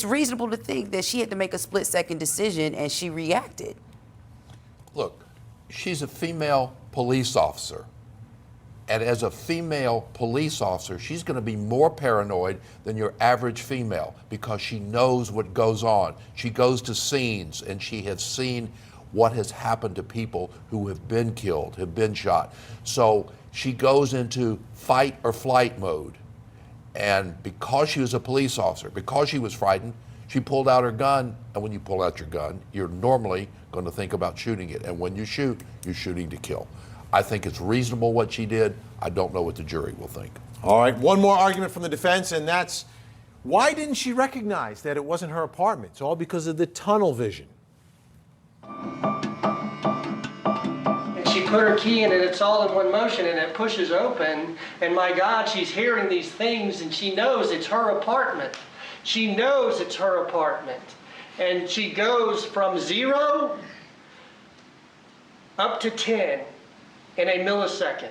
reasonable to think that she had to make a split-second decision and she reacted. Look, she's a female police officer. And as a female police officer, she's going to be more paranoid than your average female because she knows what goes on. She goes to scenes and she has seen what has happened to people who have been killed, have been shot. So she goes into fight or flight mode. And because she was a police officer, because she was frightened, she pulled out her gun. And when you pull out your gun, you're normally going to think about shooting it. And when you shoot, you're shooting to kill. I think it's reasonable what she did. I don't know what the jury will think. All right, one more argument from the defense, and that's why didn't she recognize that it wasn't her apartment? It's all because of the tunnel vision. And she put her key in and it's all in one motion and it pushes open. And my God, she's hearing these things and she knows it's her apartment. She knows it's her apartment. And she goes from 0 up to 10 in a millisecond.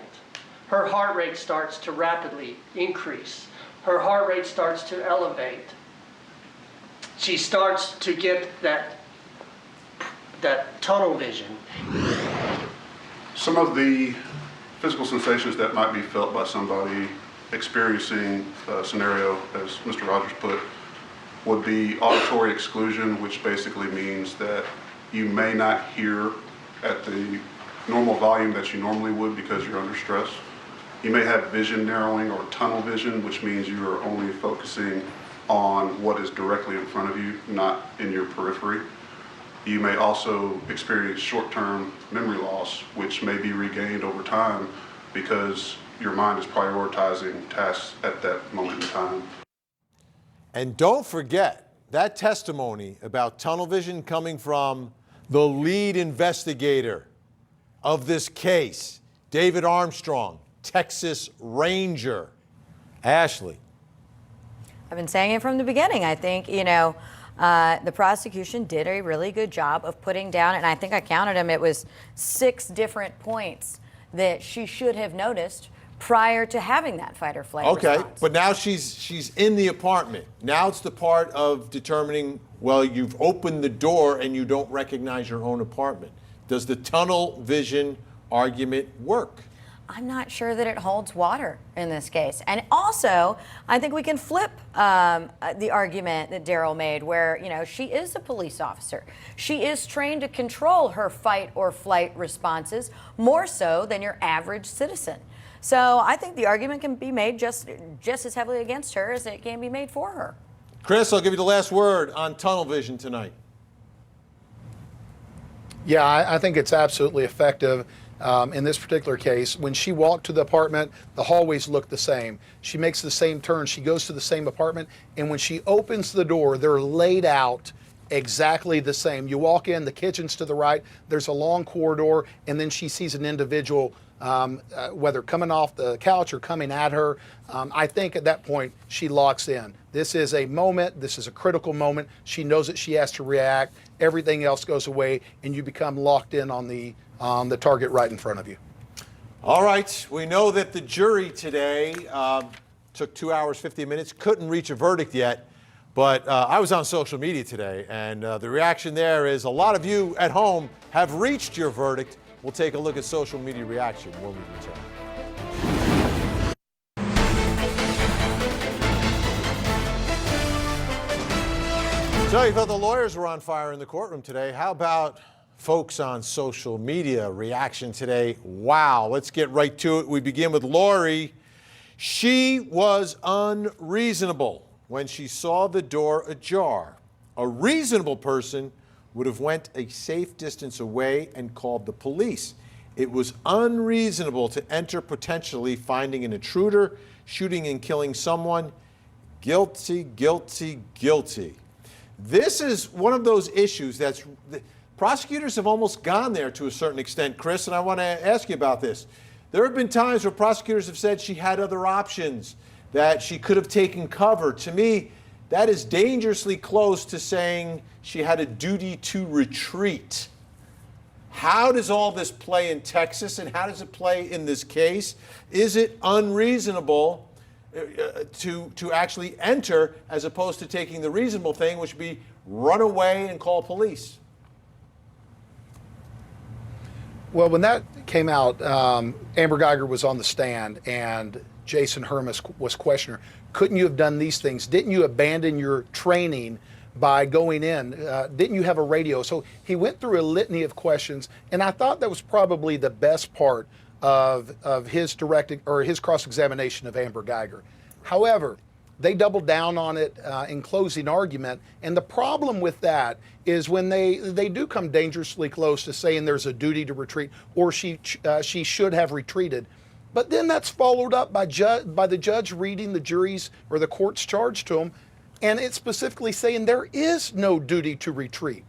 Her heart rate starts to rapidly increase. Her heart rate starts to elevate. She starts to get that tunnel vision. Some of the physical sensations that might be felt by somebody experiencing a scenario, as Mr. Rogers put, would be auditory exclusion, which basically means that you may not hear at the normal volume that you normally would because you're under stress. You may have vision narrowing or tunnel vision, which means you are only focusing on what is directly in front of you, not in your periphery. You may also experience short-term memory loss, which may be regained over time because your mind is prioritizing tasks at that moment in time. And don't forget that testimony about tunnel vision coming from the lead investigator of this case, David Armstrong, Texas Ranger. Ashley. I've been saying it from the beginning. I think, the prosecution did a really good job of putting down, and I think I counted them, it was 6 different points that she should have noticed prior to having that fight or flight response. But now she's in the apartment. Now it's the part of determining, well, you've opened the door and you don't recognize your own apartment. Does the tunnel vision argument work? I'm not sure that it holds water in this case. And also, I think we can flip the argument that Daryl made where, she is a police officer. She is trained to control her fight or flight responses more so than your average citizen. So I think the argument can be made just as heavily against her as it can be made for her. Chris, I'll give you the last word on tunnel vision tonight. Yeah, I think it's absolutely effective. In this particular case, when she walked to the apartment, the hallways look the same. She makes the same turn. She goes to the same apartment. And when she opens the door, they're laid out exactly the same. You walk in, the kitchen's to the right, there's a long corridor, and then she sees an individual, whether coming off the couch or coming at her. I think at that point, she locks in. This is a moment, this is a critical moment. She knows that she has to react. Everything else goes away, and you become locked in on the target right in front of you. All right, we know that the jury today took 2 hours, 50 minutes, couldn't reach a verdict yet, but I was on social media today, and the reaction there is a lot of you at home have reached your verdict. We'll take a look at social media reaction when we return. So you thought the lawyers were on fire in the courtroom today. How about folks on social media reaction today? Wow, let's get right to it. We begin with Lori. She was unreasonable when she saw the door ajar. A reasonable person would have went a safe distance away and called the police. It was unreasonable to enter potentially finding an intruder, shooting and killing someone. Guilty, guilty, guilty. This is one of those issues prosecutors have almost gone there to a certain extent, Chris, and I want to ask you about this. There have been times where prosecutors have said she had other options, that she could have taken cover. To me, that is dangerously close to saying she had a duty to retreat. How does all this play in Texas, and how does it play in this case? Is it unreasonable to actually enter as opposed to taking the reasonable thing, which would be run away and call police? Well, when that came out, Amber Geiger was on the stand and Jason Hermas was questioning her. Couldn't you have done these things? Didn't you abandon your training by going in? Didn't you have a radio? So he went through a litany of questions, and I thought that was probably the best part of his his cross-examination of Amber Geiger. However, they doubled down on it in closing argument, and the problem with that is when they do come dangerously close to saying there's a duty to retreat or she should have retreated, but then that's followed up by the judge reading the jury's or the court's charge to them, and it's specifically saying there is no duty to retreat.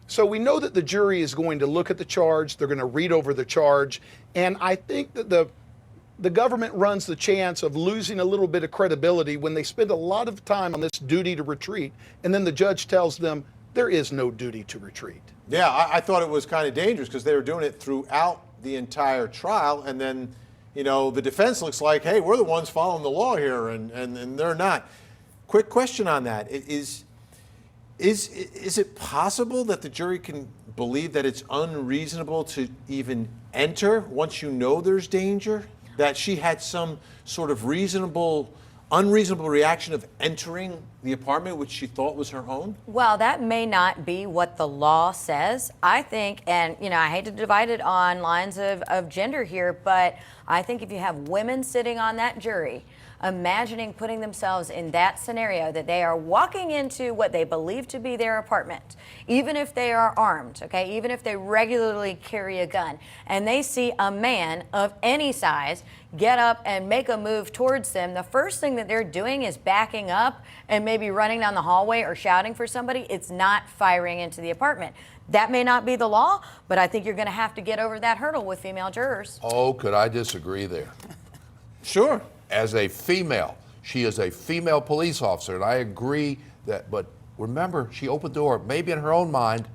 So we know that the jury is going to look at the charge, they're going to read over the charge, and I think that the government runs the chance of losing a little bit of credibility when they spend a lot of time on this duty to retreat, and then the judge tells them there is no duty to retreat. Yeah, I thought it was kind of dangerous because they were doing it throughout the entire trial, and then, the defense looks like, hey, we're the ones following the law here, and they're not. Quick question on that. Is it possible that the jury can believe that it's unreasonable to even enter once you know there's danger? That she had some sort of unreasonable reaction of entering the apartment, which she thought was her own? Well, that may not be what the law says. I think, and I hate to divide it on lines of gender here, but I think if you have women sitting on that jury, imagining putting themselves in that scenario, that they are walking into what they believe to be their apartment, even if they are armed, okay, even if they regularly carry a gun, and they see a man of any size get up and make a move towards them, the first thing that they're doing is backing up and maybe running down the hallway or shouting for somebody. It's not firing into the apartment. That may not be the law, but I think you're going to have to get over that hurdle with female jurors. Oh, could I disagree there? Sure. As a female, she is a female police officer, and I agree that, but remember, she opened the door, maybe in her own mind,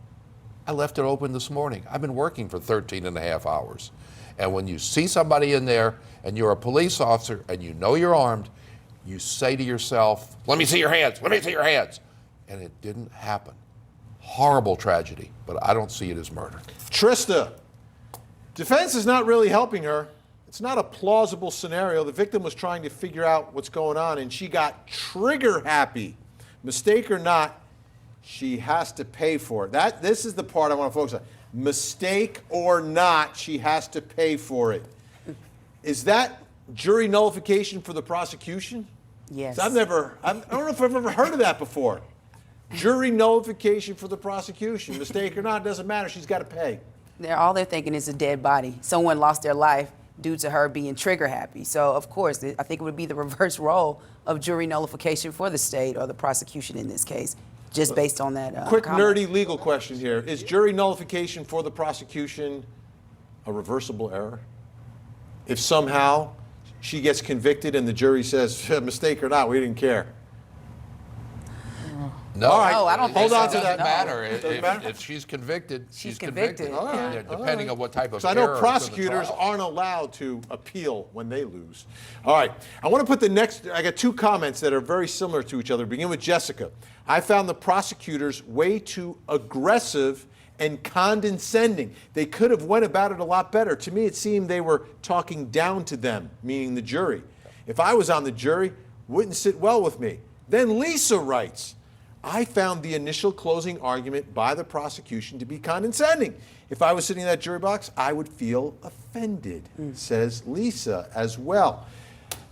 I left it open this morning. I've been working for 13 and a half hours. And when you see somebody in there and you're a police officer and you know you're armed, you say to yourself, let me see your hands, let me see your hands. And it didn't happen. Horrible tragedy, but I don't see it as murder. Trista, defense is not really helping her. It's not a plausible scenario. The victim was trying to figure out what's going on, and she got trigger happy. Mistake or not, she has to pay for it. This is the part I want to focus on. Mistake or not, she has to pay for it. Is that jury nullification for the prosecution? Yes. I don't know if I've ever heard of that before. Jury nullification for the prosecution. Mistake or not, doesn't matter. She's got to pay. All they're thinking is a dead body. Someone lost their life due to her being trigger happy. So, of course, I think it would be the reverse role of jury nullification for the state or the prosecution in this case, just based on that Quick comment. nerdy legal question here. Is jury nullification for the prosecution a reversible error? If somehow she gets convicted and the jury says, mistake or not, we didn't care. No, All right. I don't Hold think on so. to that. No. matter. Doesn't matter? If she's convicted, she's convicted. convicted. All right, Yeah, depending on what type of So I error know is in the prosecutors trial. aren't allowed to appeal when they lose. All right, I want to put I got two comments that are very similar to each other. Begin with Jessica. I found the prosecutors way too aggressive and condescending. They could have went about it a lot better. To me, it seemed they were talking down to them, meaning the jury. If I was on the jury, wouldn't sit well with me. Then Lisa writes, I found the initial closing argument by the prosecution to be condescending. If I was sitting in that jury box, I would feel offended, says Lisa as well.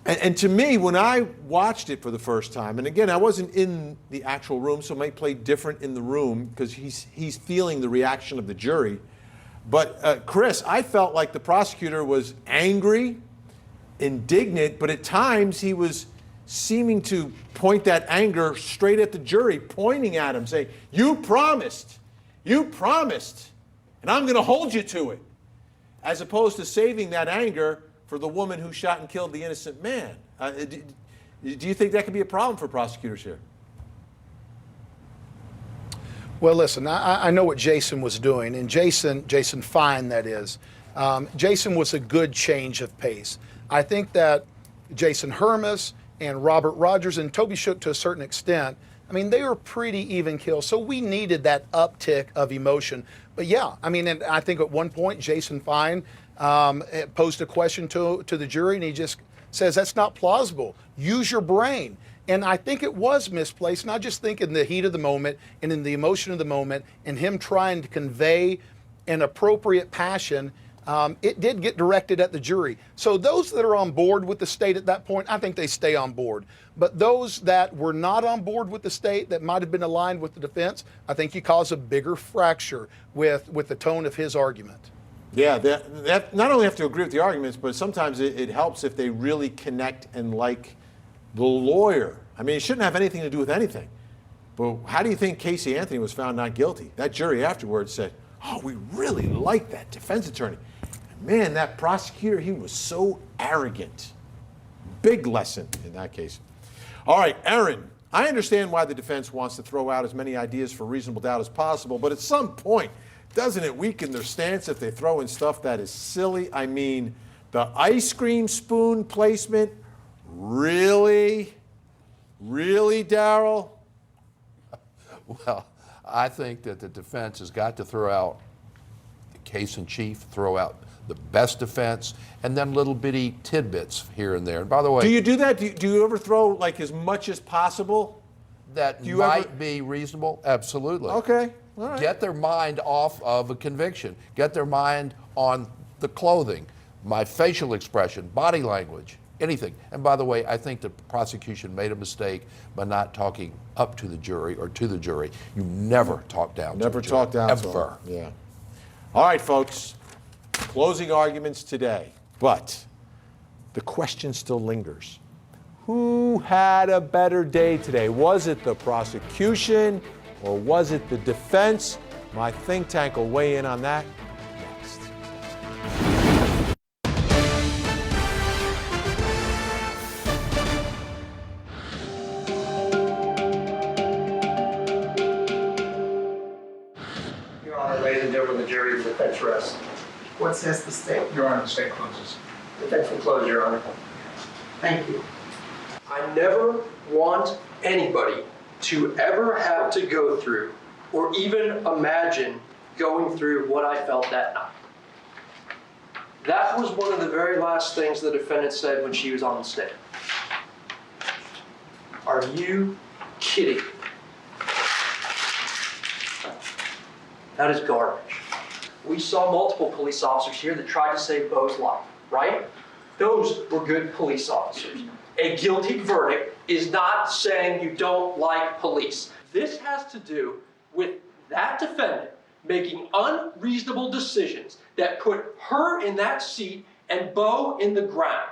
And to me, when I watched it for the first time, and again, I wasn't in the actual room, so it might play different in the room because he's feeling the reaction of the jury. But Chris, I felt like the prosecutor was angry, indignant, but at times he was seeming to point that anger straight at the jury, pointing at him, saying, you promised, and I'm going to hold you to it, as opposed to saving that anger for the woman who shot and killed the innocent man. Do you think that could be a problem for prosecutors here? Well, listen, I know what Jason was doing, and Jason Fine, that is. Jason was a good change of pace. I think that Jason Hermas and Robert Rogers and Toby Shook to a certain extent, I mean, they were pretty even kills. So we needed that uptick of emotion. But yeah, I mean, and I think at one point, Jason Fine posed a question to the jury, and he just says, that's not plausible. Use your brain. And I think it was misplaced, and I just think in the heat of the moment and in the emotion of the moment and him trying to convey an appropriate passion, it did get directed at the jury. So those that are on board with the state at that point, I think they stay on board. But those that were not on board with the state, that might have been aligned with the defense, I think you cause a bigger fracture with the tone of his argument. Yeah, they not only have to agree with the arguments, but sometimes it helps if they really connect and like the lawyer. I mean, it shouldn't have anything to do with anything. But how do you think Casey Anthony was found not guilty? That jury afterwards said, oh, we really like that defense attorney. Man, that prosecutor, he was so arrogant. Big lesson in that case. All right, Aaron, I understand why the defense wants to throw out as many ideas for reasonable doubt as possible, but at some point, doesn't it weaken their stance if they throw in stuff that is silly? I mean, the ice cream spoon placement, really? Really, Darryl? Well, I think that the defense has got to throw out the case in chief, throw out the best defense, and then little bitty tidbits here and there. And by the way, do you do that? Do you ever throw like as much as possible? That might be reasonable? Absolutely. Okay. All right. Get their mind off of a conviction. Get their mind on the clothing, my facial expression, body language, anything. And by the way, I think the prosecution made a mistake by not talking up to the jury or to the jury. You never talk down to the jury. Never talk down to ever. them. Yeah. All right, folks. Closing arguments today. But the question still lingers. Who had a better day today? Was it the prosecution or was it the defense? My think tank will weigh in on that next. Your Honor, ladies and gentlemen, the jury, the defense rests. What says the state? Your Honor, the state closes. Defense will close, Your Honor. Thank you. I never want anybody to ever have to go through or even imagine going through what I felt that night. That was one of the very last things the defendant said when she was on the stand. Are you kidding? That is garbage. We saw multiple police officers here that tried to save Beau's life, right? Those were good police officers. A guilty verdict is not saying you don't like police. This has to do with that defendant making unreasonable decisions that put her in that seat and Beau in the ground.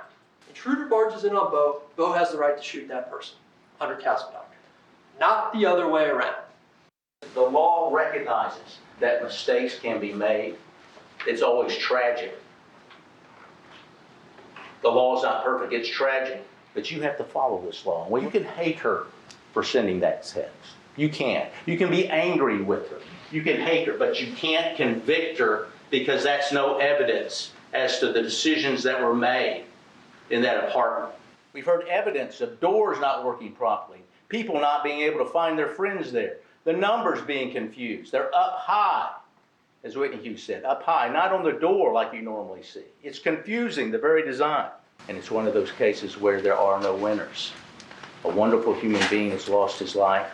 Intruder barges in on Beau. Beau has the right to shoot that person under Castle Doctrine, not the other way around. The law recognizes that mistakes can be made. It's always tragic. The law is not perfect, it's tragic, but you have to follow this law. Well, you can hate her for sending that text. You can. You can be angry with her. You can hate her, but you can't convict her because that's no evidence as to the decisions that were made in that apartment. We've heard evidence of doors not working properly, people not being able to find their friends there, the numbers being confused. They're up high, as Whitney Hughes said, up high, not on the door like you normally see. It's confusing, the very design. And it's one of those cases where there are no winners. A wonderful human being has lost his life,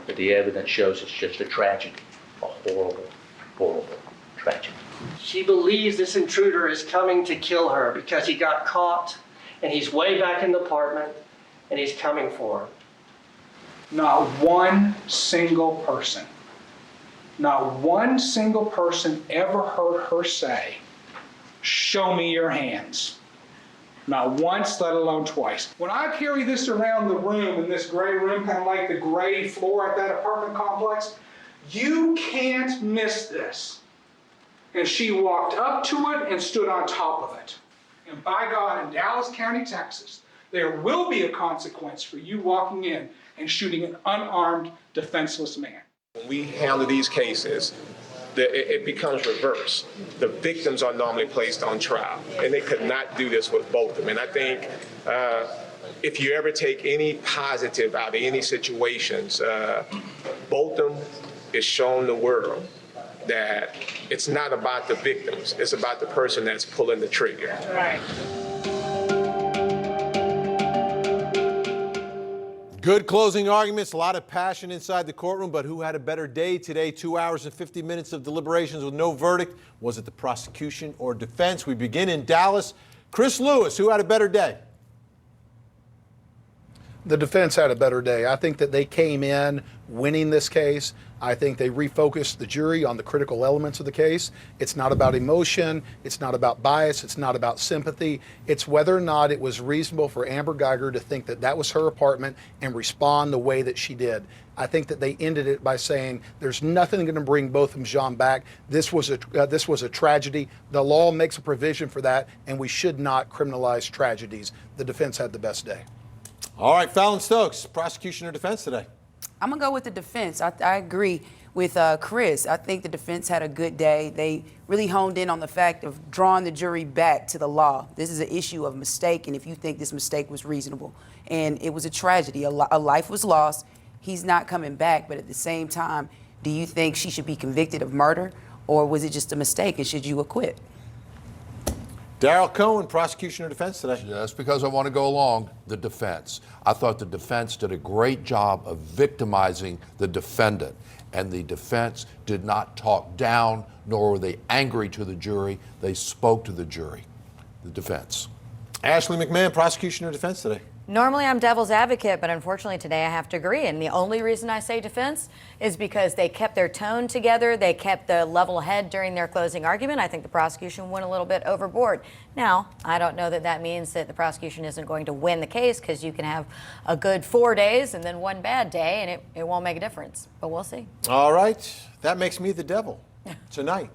but the evidence shows it's just a tragedy, a horrible, horrible tragedy. She believes this intruder is coming to kill her because he got caught and he's way back in the apartment and he's coming for her. Not one single person, not one single person ever heard her say, "Show me your hands." Not once, let alone twice. When I carry this around the room, in this gray room, kind of like the gray floor at that apartment complex, you can't miss this. And she walked up to it and stood on top of it. And by God, in Dallas County, Texas, there will be a consequence for you walking in and shooting an unarmed, defenseless man. When we handle these cases, it becomes reverse. The victims are normally placed on trial, and they could not do this with both of them. And I think if you ever take any positive out of any situations, Botham is showing the world that it's not about the victims, it's about the person that's pulling the trigger. Right. Good closing arguments, a lot of passion inside the courtroom, but who had a better day today? 2 hours and 50 minutes of deliberations with no verdict. Was it the prosecution or defense? We begin in Dallas. Chris Lewis, who had a better day? The defense had a better day. I think that they came in winning this case. I think they refocused the jury on the critical elements of the case. It's not about emotion. It's not about bias. It's not about sympathy. It's whether or not it was reasonable for Amber Geiger to think that that was her apartment and respond the way that she did. I think that they ended it by saying there's nothing going to bring Botham Jean back. This was a tragedy. The law makes a provision for that, and we should not criminalize tragedies. The defense had the best day. All right, Fallon Stokes, prosecution or defense today? I'm going to go with the defense. I agree with Chris. I think the defense had a good day. They really honed in on the fact of drawing the jury back to the law. This is an issue of mistake, and if you think this mistake was reasonable. And it was a tragedy. A life was lost. He's not coming back, but at the same time, do you think she should be convicted of murder, or was it just a mistake, and should you acquit? Darrell Cohen, prosecution or defense today? Just because I want to go along, the defense. I thought the defense did a great job of victimizing the defendant, and the defense did not talk down, nor were they angry to the jury. They spoke to the jury, the defense. Ashley McMahon, prosecution or defense today? Normally I'm devil's advocate, but unfortunately today I have to agree. And the only reason I say defense is because they kept their tone together. They kept the level head during their closing argument. I think the prosecution went a little bit overboard. Now, I don't know that that means that the prosecution isn't going to win the case, because you can have a good 4 days and then one bad day and it won't make a difference. But we'll see. All right. That makes me the devil tonight.